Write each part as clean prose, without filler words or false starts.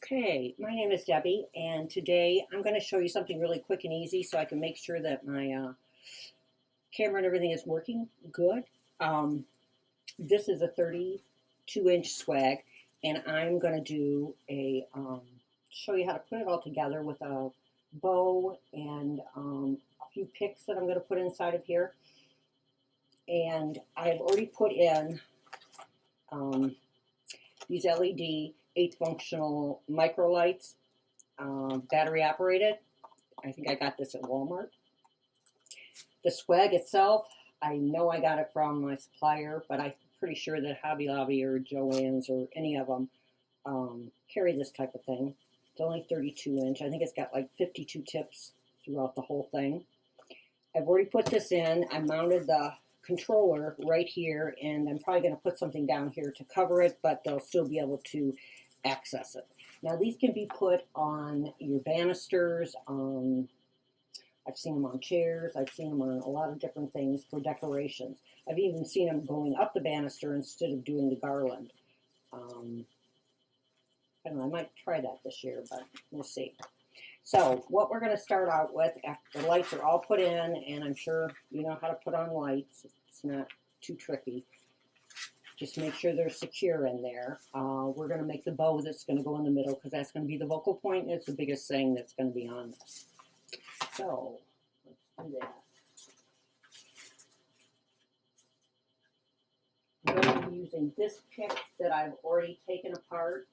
Okay, my name is Debbie, and today I'm going to show you something really quick and easy so I can make sure that my camera and everything is working good. This is a 32-inch swag, and I'm going to do show you how to put it all together with a bow and a few picks that I'm going to put inside of here. And I've already put in these LED 8-functional micro lights, battery operated. I think I got this at Walmart. The swag itself, I know I got it from my supplier, but I'm pretty sure that Hobby Lobby or Joann's or any of them carry this type of thing. It's only 32-inch. I think it's got like 52 tips throughout the whole thing. I've already put this in. I mounted the controller right here, and I'm probably going to put something down here to cover it, but they'll still be able to access it. Now, these can be put on your banisters. I've seen them on chairs. I've seen them on a lot of different things for decorations. I've even seen them going up the banister instead of doing the garland. I don't know, I might try that this year, but we'll see. So what we're going to start out with, after the lights are all put in, and I'm sure you know how to put on lights. It's not too tricky. Just make sure they're secure in there. We're going to make the bow that's going to go in the middle because that's going to be the focal point. It's the biggest thing that's going to be on this. So let's do that. I'm going to be using this pick that I've already taken apart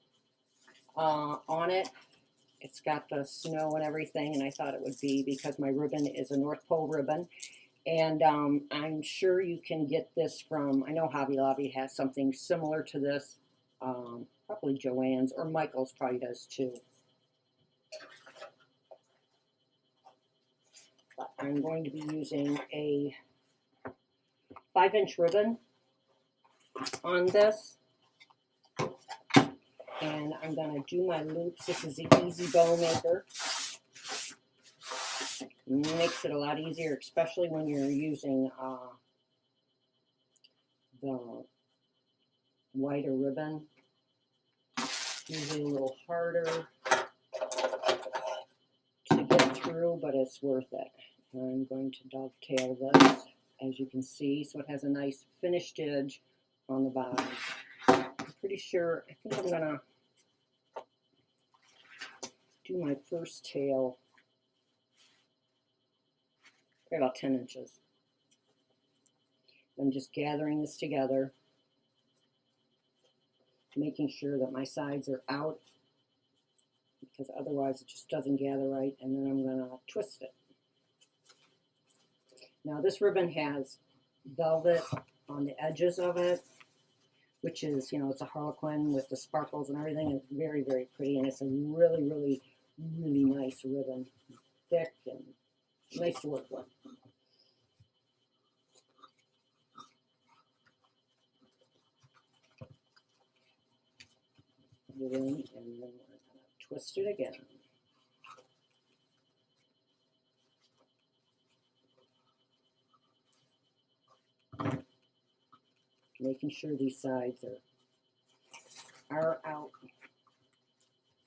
on it. It's got the snow and everything, and I thought it would be because my ribbon is a North Pole ribbon. And I'm sure you can get this from, I know Hobby Lobby has something similar to this, probably Joann's, or Michael's probably does too. But I'm going to be using a 5-inch ribbon on this. And I'm going to do my loops. This is the Easy Bow Maker. It makes it a lot easier, especially when you're using the wider ribbon. Usually a little harder to get through, but it's worth it. I'm going to dovetail this, as you can see, so it has a nice finished edge on the bottom. I'm pretty sure, I think I'm going to do my first tail about 10 inches. I'm just gathering this together, making sure that my sides are out, because otherwise it just doesn't gather right, and then I'm going to twist it. Now this ribbon has velvet on the edges of it, which is, you know, it's a harlequin with the sparkles and everything. It's very, very pretty, and it's a really, really, really nice ribbon. Thick and nice to work with. Put it in, and then we're going to twist it again. Making sure these sides are out.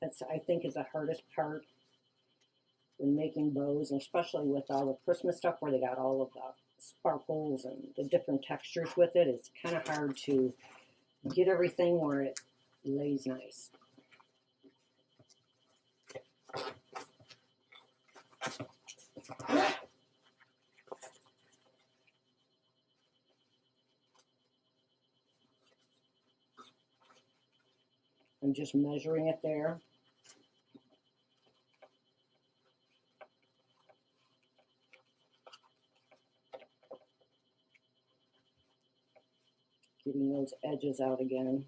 That's, I think, is the hardest part when making bows, and especially with all the Christmas stuff where they got all of the sparkles and the different textures with it. It's kind of hard to get everything where it lays nice. I'm just measuring it there. Getting those edges out again.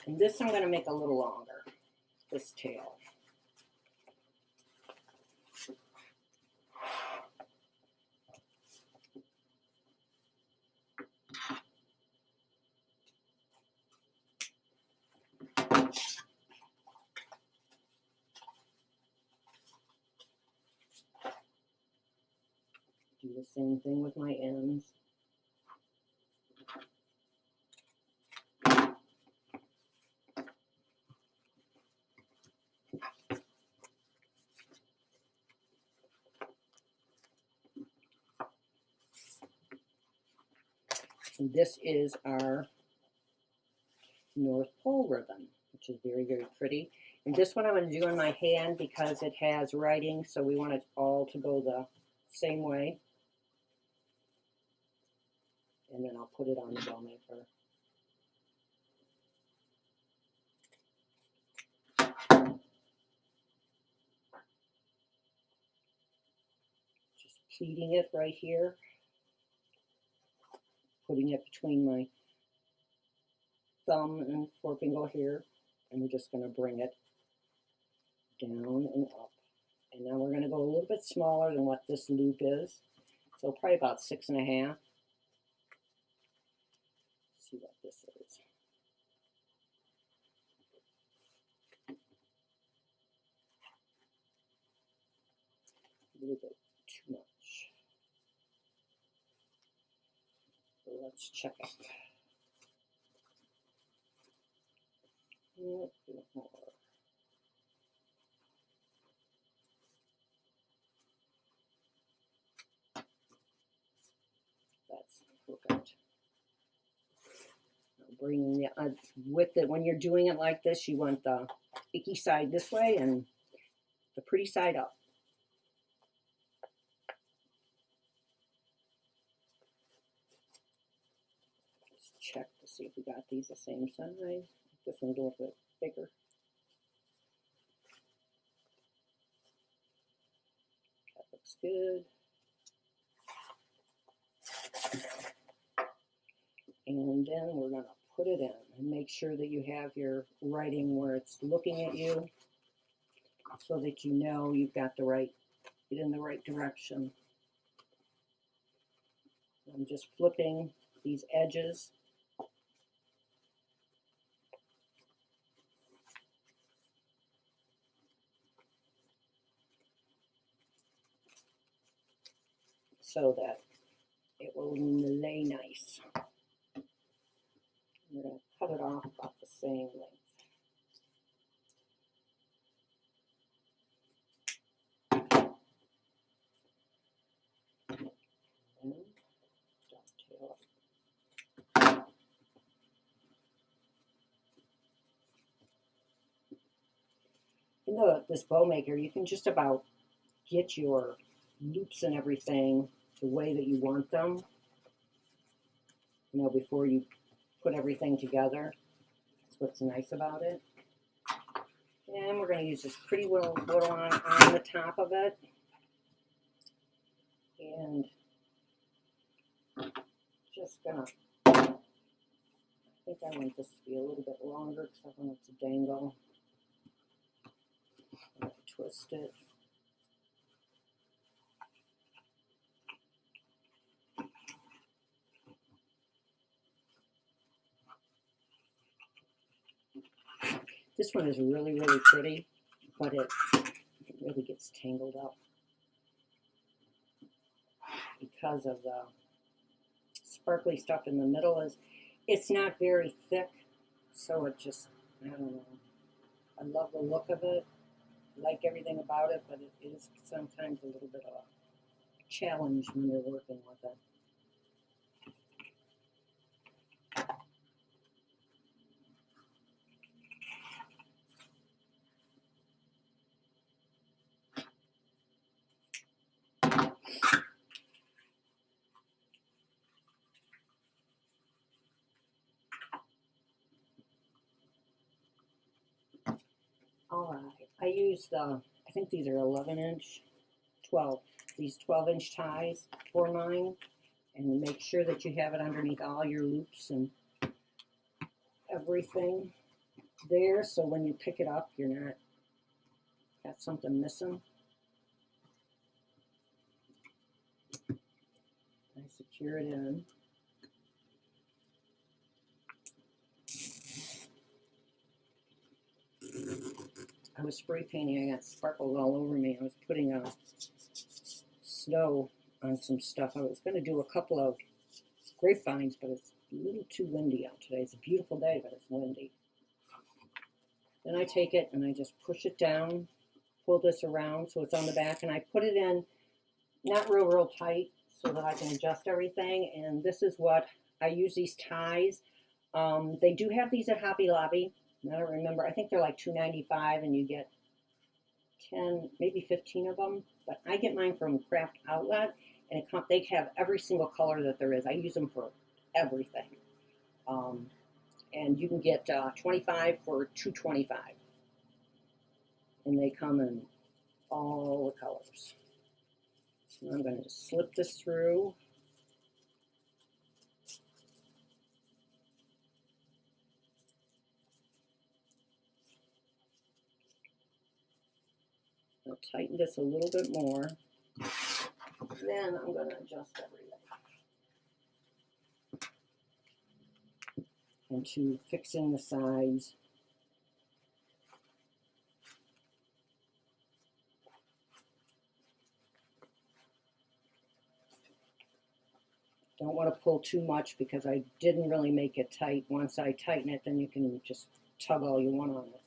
And this I'm going to make a little longer, this tail. Do the same thing with my ends. And this is our North Pole ribbon, which is very, very pretty. And this one I'm going to do in my hand because it has writing, so we want it all to go the same way. And then I'll put it on the bow maker. Just pleating it right here. Putting it between my thumb and forefinger here. And we're just going to bring it down and up. And now we're going to go a little bit smaller than what this loop is. So probably about 6.5. Let's see what this is. A little bit too much. So let's check it. A little bit more. That's perfect. Bringing the with it, when you're doing it like this, you want the icky side this way and the pretty side up. Let's check to see if we got these the same size. This one's a little bit bigger. That looks good. And then we're going to put it in and make sure that you have your writing where it's looking at you so that you know you've got the right, get in the right direction. I'm just flipping these edges. So that it will lay nice. We're going to cut it off about the same length. And dovetail it. In this bow maker, you can just about get your loops and everything the way that you want them, you know, before you put everything together. That's what's nice about it. And we're going to use this pretty little on the top of it. And just gonna, I think I want this to be a little bit longer because I want it to dangle. I'm going to twist it. This one is really, really pretty, but it really gets tangled up because of the sparkly stuff in the middle. It's not very thick, so it just, I don't know. I love the look of it. I like everything about it, but it is sometimes a little bit of a challenge when you're working with it. All right, I use I think these are 11-inch, 12, these 12-inch ties for mine, and make sure that you have it underneath all your loops and everything there, so when you pick it up, you're not got something missing. I secure it in. I was spray painting, I got sparkles all over me. I was putting snow on some stuff. I was going to do a couple of grapevines, but it's a little too windy out today. It's a beautiful day, but it's windy. Then I take it and I just push it down, pull this around so it's on the back, and I put it in not real tight so that I can adjust everything. And this is what I use these ties. They do have these at Hobby Lobby. I don't remember. I think they're like $2.95, and you get 10, maybe 15 of them. But I get mine from Craft Outlet, and they have every single color that there is. I use them for everything. And you can get 25 for $2.25, and they come in all the colors. So I'm going to just slip this through. I'll tighten this a little bit more. Then I'm going to adjust everything. And to fixing the sides. Don't want to pull too much because I didn't really make it tight. Once I tighten it, then you can just tug all you want on it.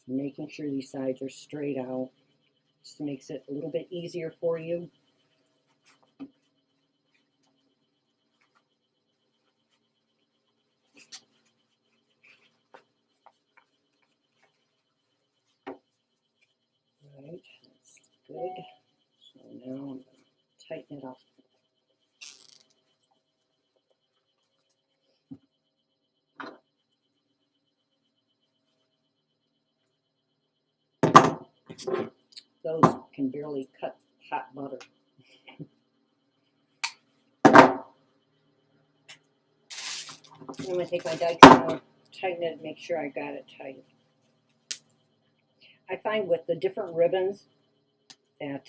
So making sure these sides are straight out just makes it a little bit easier for you. Right, that's good. So now I'm going to tighten it up. Those can barely cut hot butter. I'm going to take my Dyson and tighten it and make sure I got it tight. I find with the different ribbons that,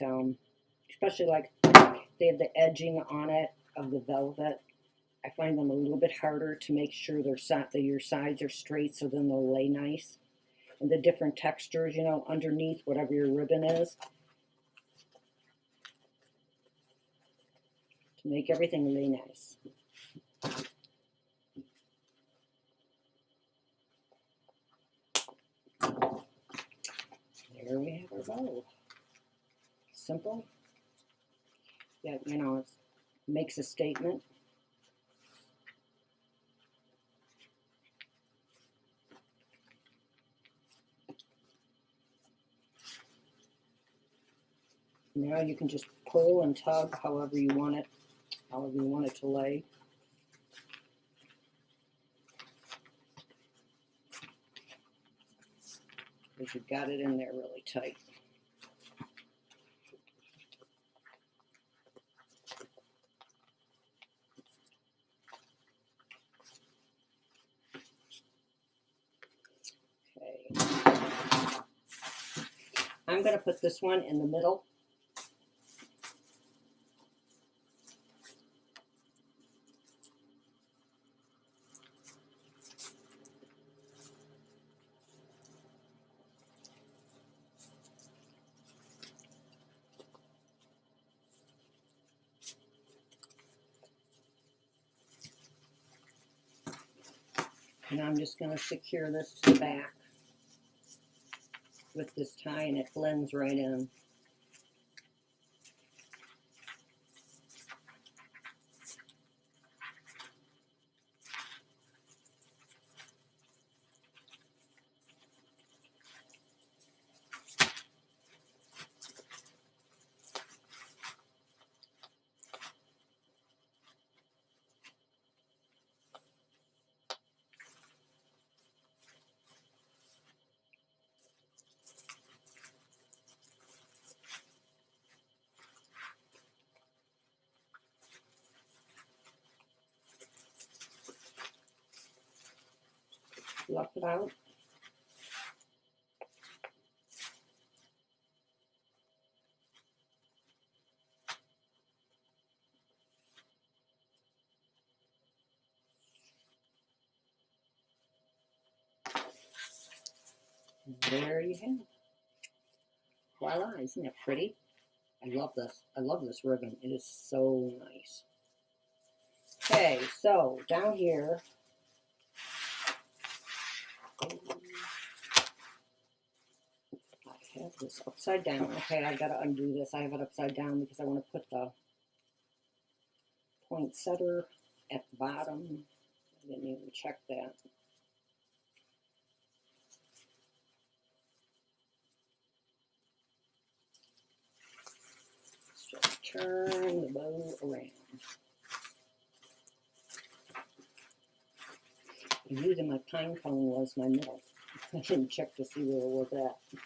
especially like they have the edging on it of the velvet, I find them a little bit harder to make sure that your sides are straight, so then they'll lay nice. And the different textures, you know, underneath whatever your ribbon is, to make everything lay nice. There we have our bow. Simple. Yeah, you know, it makes a statement. Now you can just pull and tug however you want it to lay. Because you've got it in there really tight. Okay. I'm going to put this one in the middle. And I'm just going to secure this to the back with this tie, and it blends right in. Fluff it out. There you have it. Voila, isn't that pretty? I love this. I love this ribbon. It is so nice. Okay, so down here, have this upside down. Okay, I've got to undo this. I have it upside down because I want to put the poinsettia at the bottom. I didn't even check that. Let's just turn the bow around. I'm using my pine cone was my middle. I didn't check to see where it was at.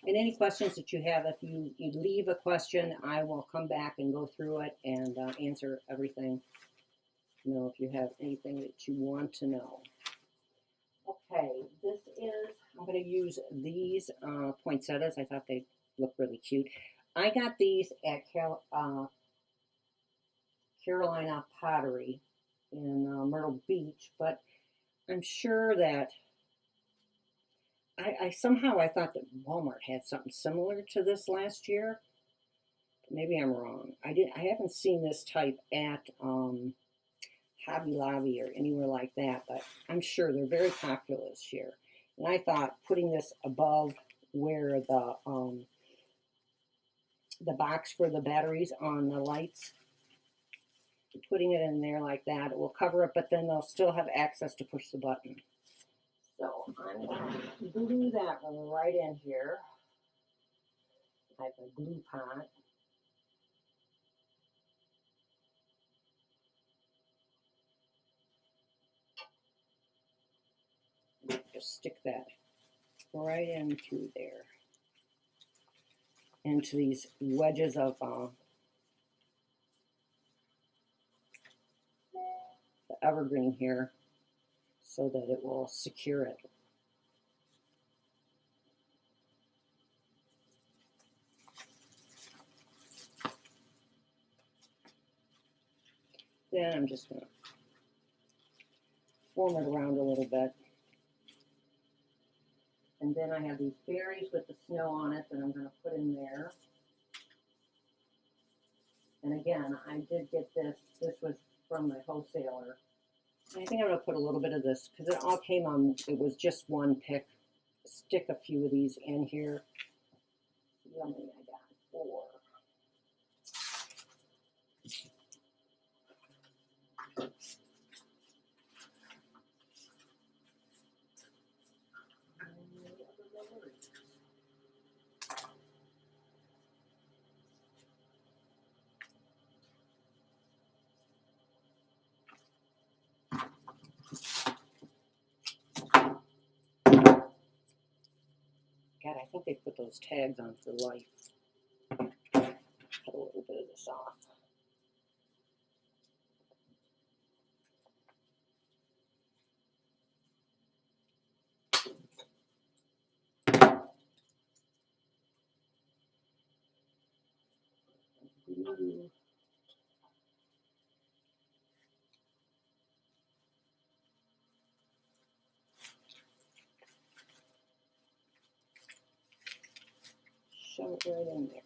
And any questions that you have, if you leave a question, I will come back and go through it and answer everything. You know, if you have anything that you want to know. Okay, this is, I'm going to use these poinsettias. I thought they look really cute. I got these at Carolina Pottery in Myrtle Beach, but I'm sure that I somehow I thought that Walmart had something similar to this last year. Maybe I'm wrong. I haven't seen this type at Hobby Lobby or anywhere like that, but I'm sure they're very popular this year. And I thought putting this above where the box for the batteries on the lights, putting it in there like that, it will cover it, but then they'll still have access to push the button. So I'm going to glue that right in here. I have a glue pot. Just stick that right in through there, into these wedges of the evergreen here, so that it will secure it. Then I'm just going to form it around a little bit. And then I have these berries with the snow on it that I'm going to put in there. And again, I did get this. This was from my wholesaler. I think I'm going to put a little bit of this because it all came on, it was just one pick. Stick a few of these in here. See how many I got? 4. God, I think they put those tags on for life. Cut a little bit of this off. Ooh. Shove it right in there.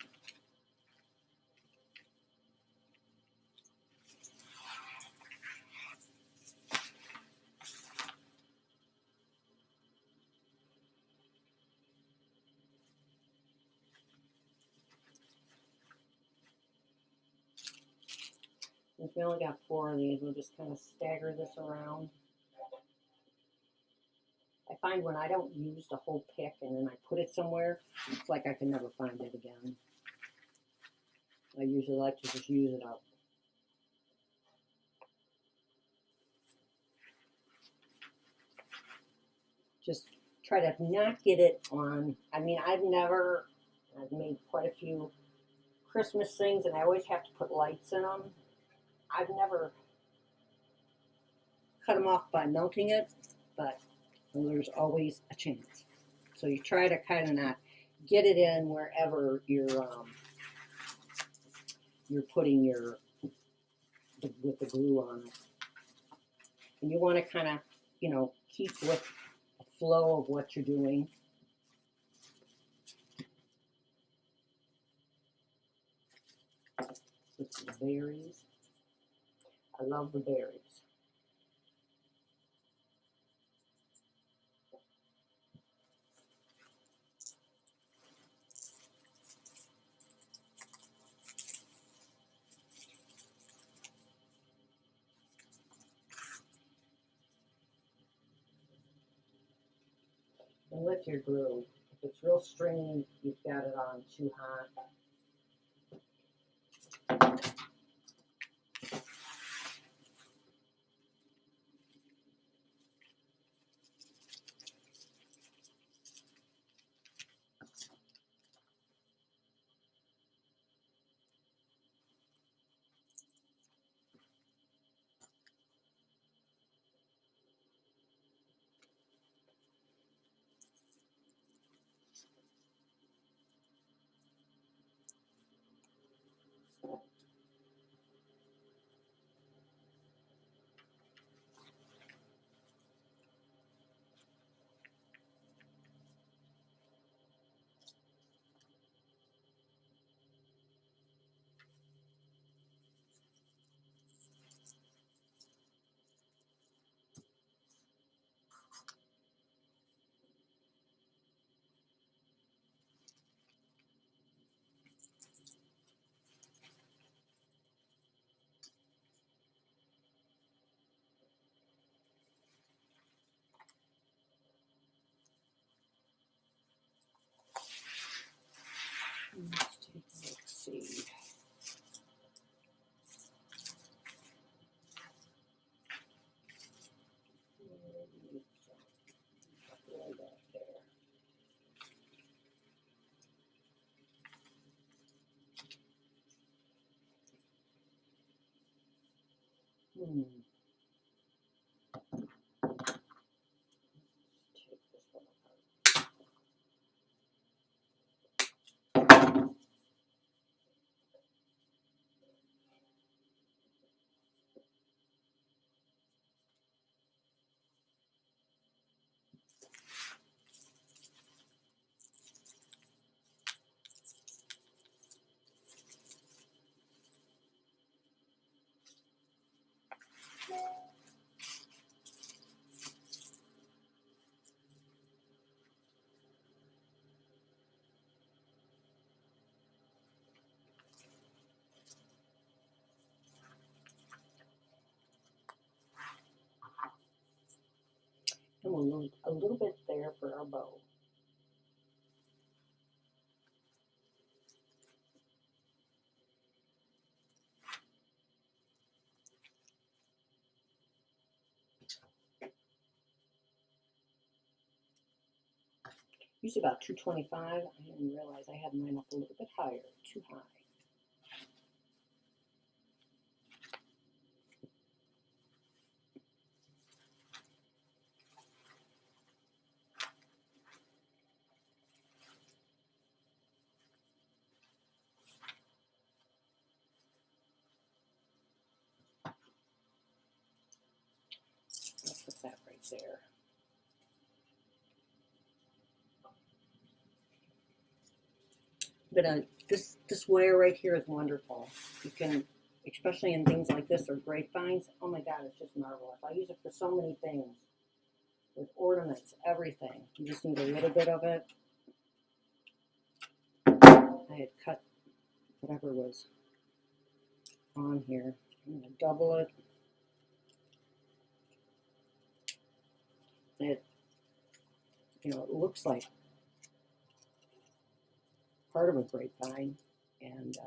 If we only got 4 of these, we'll just kind of stagger this around. I find when I don't use the whole pick and then I put it somewhere, it's like I can never find it again. I usually like to just use it up. Just try to not get it on. I mean, I've made quite a few Christmas things and I always have to put lights in them. I've never cut them off by melting it, but there's always a chance. So you try to kind of not get it in wherever you're putting your with the glue on it, and you want to kind of keep with the flow of what you're doing. With the berries, I love the berries. And with your glue, if it's real stringy, you've got it on too hot. Let's see. Take this one apart. And we'll move a little bit there for our bow. Usually about 225. I didn't realize I had mine up a little bit higher, too high. I'll put that right there. But this wire right here is wonderful. You can, especially in things like this or grapevines, oh my God, it's just marvelous. I use it for so many things. With ornaments, everything. You just need a little bit of it. I had cut whatever was on here. I'm going to double it. It, it looks like part of a grapevine, and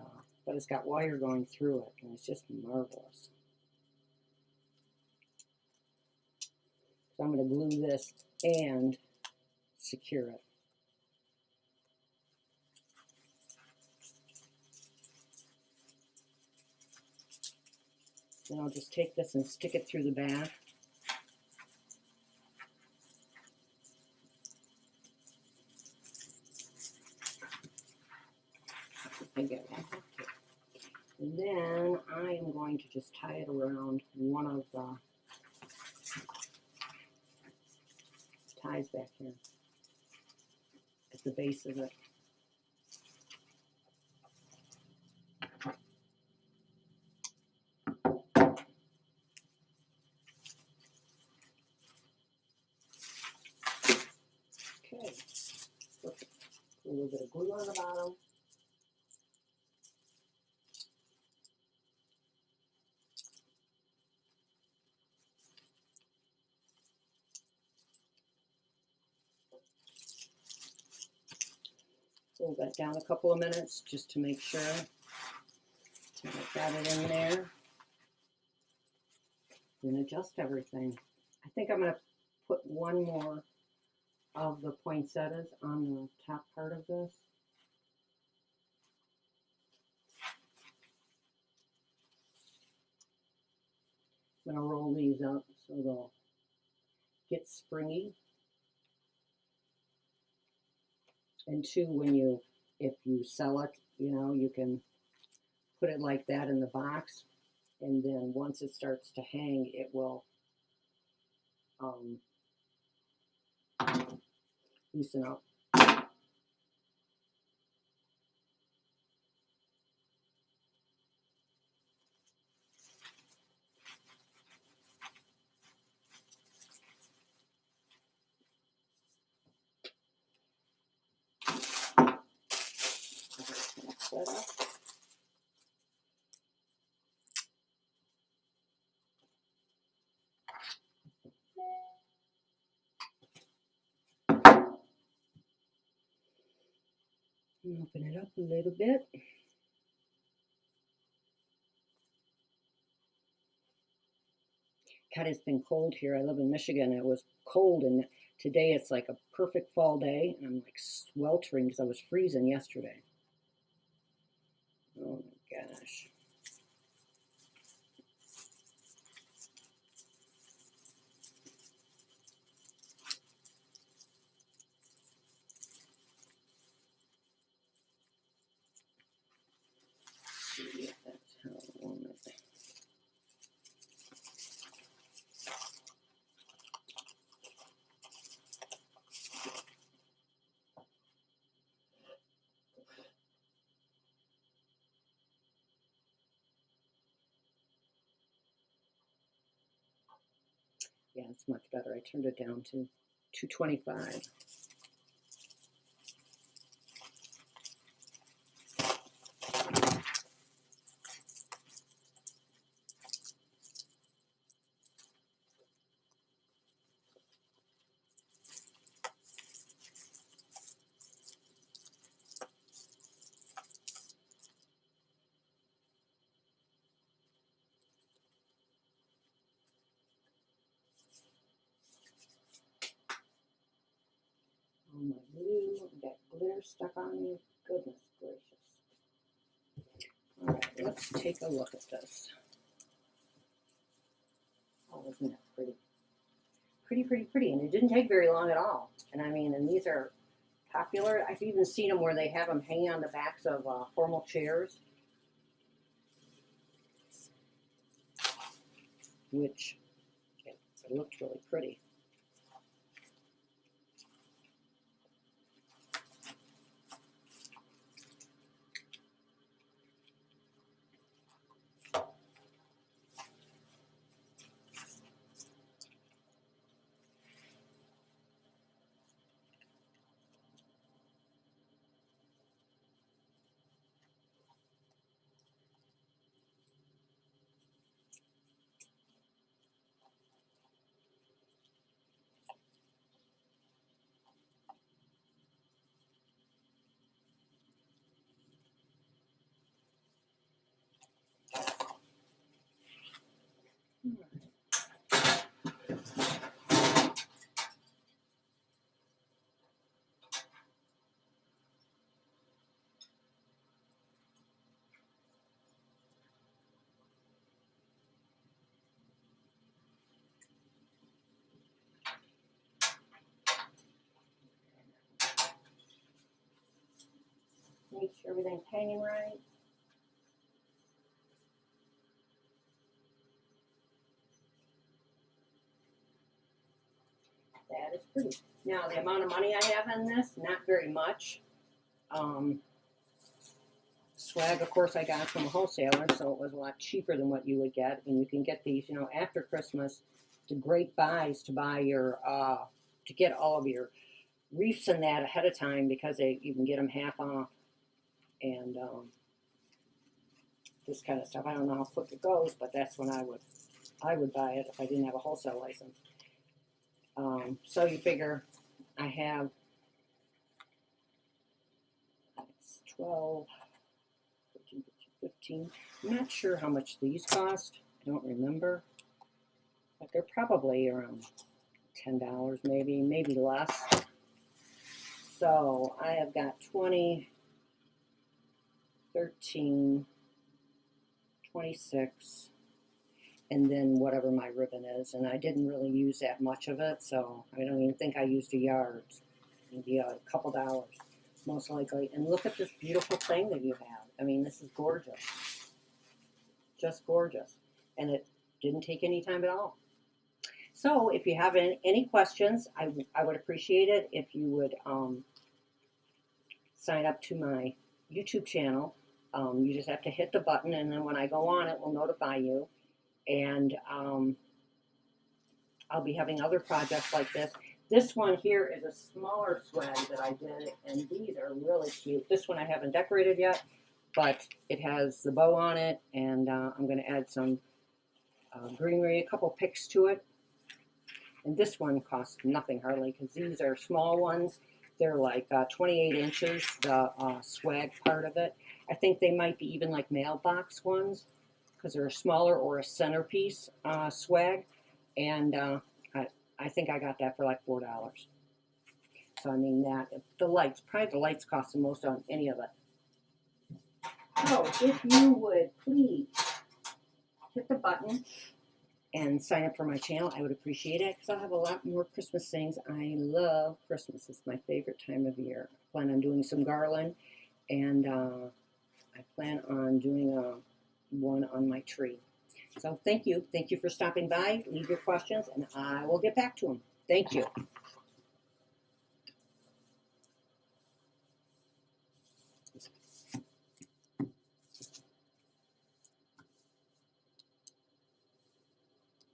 but it's got wire going through it, and it's just marvelous. So I'm going to glue this and secure it. Then I'll just take this and stick it through the back. And then I am going to just tie it around one of the ties back here at the base of it. Okay, perfect. Put a little bit of glue on the bottom. Hold that down a couple of minutes just to make sure that I got it in there. And adjust everything. I think I'm going to put one more of the poinsettias on the top part of this. I'm going to roll these up so they'll get springy. And two, if you sell it, you can put it like that in the box, and then once it starts to hang, it will loosen up. Set up. Open it up a little bit. God, it's been cold here. I live in Michigan. It was cold, and today it's like a perfect fall day, and I'm like sweltering because I was freezing yesterday. Oh my gosh. See if that's how I want it. Yeah, it's much better. I turned it down to 225. Oh, my glue, I got glitter stuck on me. Goodness gracious. All right, let's take a look at this. Oh, isn't that pretty? Pretty, pretty, pretty. And it didn't take very long at all. And I mean, and these are popular. I've even seen them where they have them hanging on the backs of formal chairs, which it looks really pretty. make sure everything's hanging right. That is pretty. Now, the amount of money I have in this, not very much. Swag, of course, I got from a wholesaler, so it was a lot cheaper than what you would get. And you can get these, you know, after Christmas, the great buys to buy your, to get all of your reefs and that ahead of time because you can get them half off. And this kind of stuff. I don't know how quick it goes, but that's when I would buy it if I didn't have a wholesale license. So you figure I have 12, 13, 15. I'm not sure how much these cost. I don't remember. But they're probably around $10 maybe less. So I have got 20, 13, 26, and then whatever my ribbon is. And I didn't really use that much of it, so I don't even think I used a yard. Maybe a couple dollars, most likely. And look at this beautiful thing that you have. I mean, this is gorgeous. Just gorgeous. And it didn't take any time at all. So if you have any questions, I would appreciate it if you would sign up to my YouTube channel. You just have to hit the button, and then when I go on, it will notify you. And I'll be having other projects like this. This one here is a smaller swag that I did, and these are really cute. This one I haven't decorated yet, but it has the bow on it, and I'm going to add some greenery, a couple picks to it. And this one costs nothing hardly, because these are small ones. They're like 28 inches, the swag part of it. I think they might be even like mailbox ones, because they're a smaller or a centerpiece swag. And I think I got that for like $4. So I mean that, the lights cost the most on any of it. So if you would please hit the button and sign up for my channel, I would appreciate it, because I'll have a lot more Christmas things. I love Christmas. It's my favorite time of year. I plan on doing some garland, and I plan on doing one on my tree. So thank you. Thank you for stopping by. Leave your questions, and I will get back to them. Thank you.